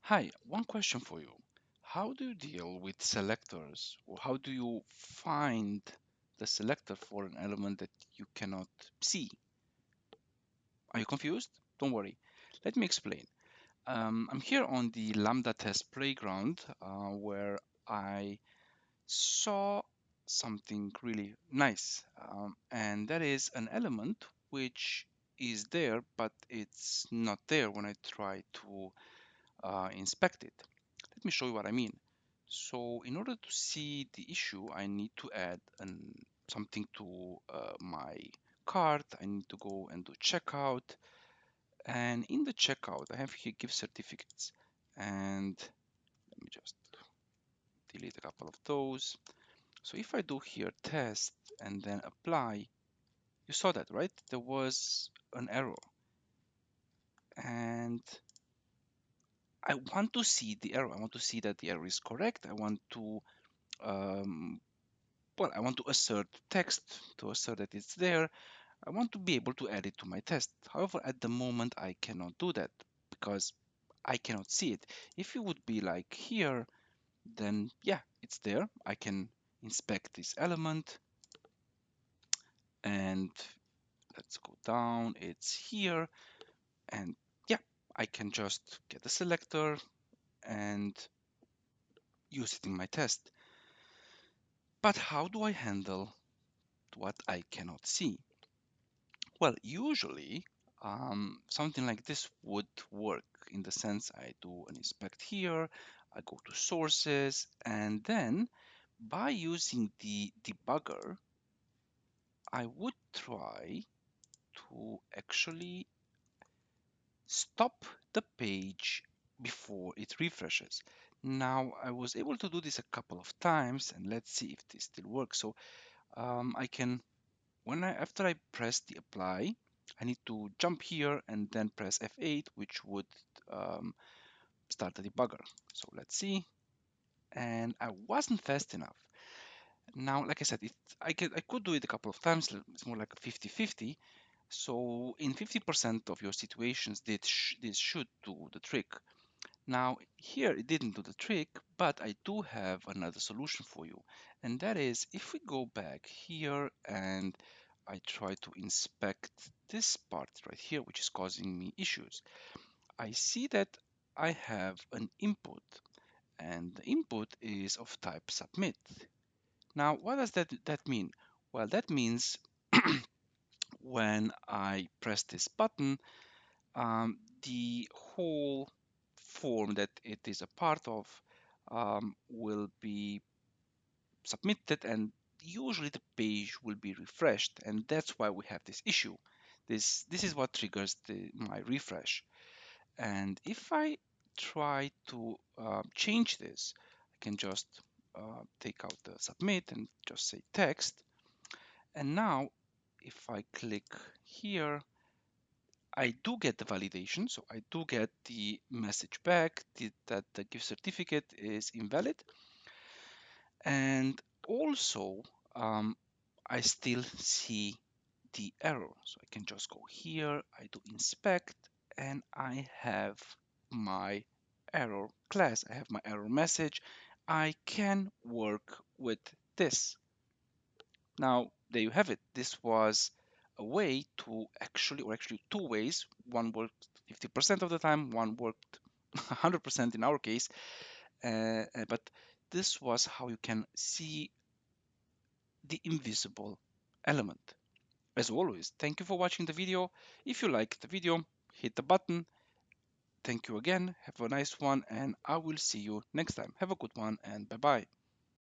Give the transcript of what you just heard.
Hi, one question for you. How do you deal with selectors, or how do you find the selector for an element that you cannot see? Are you confused? Don't worry. Let me explain. I'm here on the Lambda test playground where I saw something really nice, and that is an element which is there, but it's not there when I try to inspect it. Let me show you what I mean. So in order to see the issue, I need to add something to my cart. I need to go and do checkout. And in the checkout, I have here gift certificates. And let me just delete a couple of those. So if I do here test and then apply, you saw that, right? There was an error. And I want to see the error. I want to see that the error is correct. I want to um, I want to assert text to assert that it's there. I want to be able to add it to my test. However, at the moment, I cannot do that because I cannot see it. If it would be like here, then yeah, it's there. I can inspect this element and let's go down. It's here. And yeah, I can just get the selector and use it in my test. But how do I handle what I cannot see? Well, usually something like this would work in the sense I do an inspect here, I go to sources, and then by using the debugger, I would try to actually stop the page before it refreshes. Now, I was able to do this a couple of times, and let's see if this still works. So I can after I press the apply, I need to jump here and then press F8, which would um, start the debugger. So let's see. And I wasn't fast enough. Now, like I said, I could do it a couple of times. It's more like a 50-50. So in 50% of your situations, this should do the trick. Now, here it didn't do the trick, but I do have another solution for you. And that is if we go back here and I try to inspect this part right here, which is causing me issues, I see that I have an input and the input is of type submit. Now, what does that mean? Well, that means when I press this button, the whole form that it is a part of will be submitted and usually the page will be refreshed, and that's why we have this issue. This is what triggers my refresh. And if I try to change this, I can just take out the submit and just say text. And now if I click here, I do get the validation, so I do get the message back that the gift certificate is invalid. And also, I still see the error. So I can just go here, I do inspect, and I have my error class. I have my error message. I can work with this. Now, there you have it. This was a way to actually two ways. One worked 50% of the time, one worked 100% in our case. But this was how you can see the invisible element. As always, thank you for watching the video. If you liked the video, hit the button. Thank you again. Have a nice one, and I will see you next time. Have a good one, and bye bye.